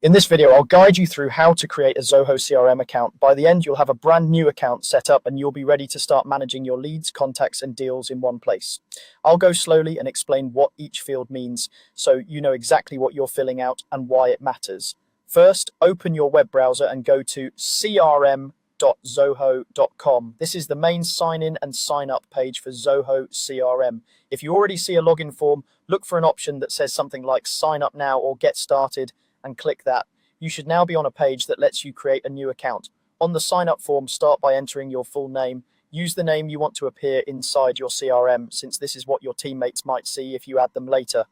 In this video, I'll guide you through how to create a Zoho CRM account. By the end, you'll have a brand new account set up and you'll be ready to start managing your leads, contacts, and deals in one place. I'll go slowly and explain what each field means so you know exactly what you're filling out and why it matters. First, open your web browser and go to crm.zoho.com. This is the main sign in and sign up page for Zoho CRM. If you already see a login form, look for an option that says something like sign up now or get started and click that. You should now be on a page that lets you create a new account. On the sign up form, start by entering your full name. Use the name you want to appear inside your CRM, since this is what your teammates might see if you add them later.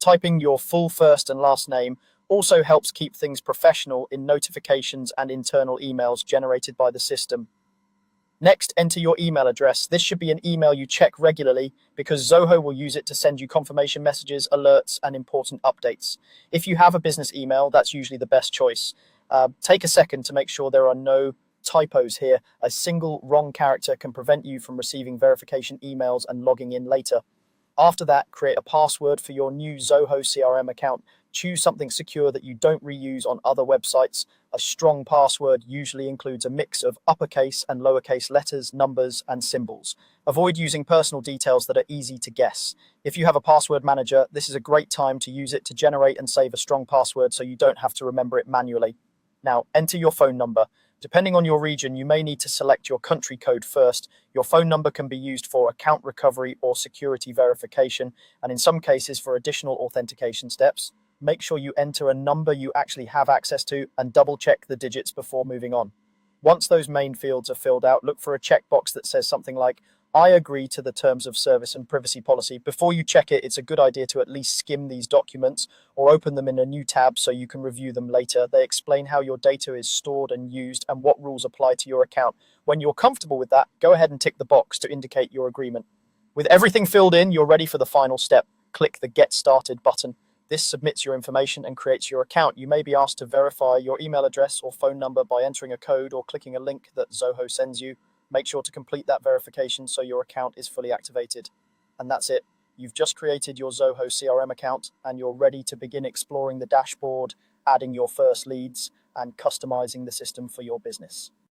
Typing your full first and last name also helps keep things professional in notifications and internal emails generated by the system. Next, enter your email address. This should be an email you check regularly because Zoho will use it to send you confirmation messages, alerts, and important updates. If you have a business email, that's usually the best choice. Take a second to make sure there are no typos here. A single wrong character can prevent you from receiving verification emails and logging in later. After that, create a password for your new Zoho CRM account. Choose something secure that you don't reuse on other websites. A strong password usually includes a mix of uppercase and lowercase letters, numbers, and symbols. Avoid using personal details that are easy to guess. If you have a password manager, this is a great time to use it to generate and save a strong password so you don't have to remember it manually. Now, enter your phone number. Depending on your region, you may need to select your country code first. Your phone number can be used for account recovery or security verification, and in some cases for additional authentication steps. Make sure you enter a number you actually have access to and double check the digits before moving on. Once those main fields are filled out, look for a checkbox that says something like, I agree to the terms of service and privacy policy. Before you check it, it's a good idea to at least skim these documents or open them in a new tab so you can review them later. They explain how your data is stored and used and what rules apply to your account. When you're comfortable with that, go ahead and tick the box to indicate your agreement. With everything filled in, you're ready for the final step. Click the Get Started button. This submits your information and creates your account. You may be asked to verify your email address or phone number by entering a code or clicking a link that Zoho sends you. Make sure to complete that verification so your account is fully activated. And that's it. You've just created your Zoho CRM account and you're ready to begin exploring the dashboard, adding your first leads, and customizing the system for your business.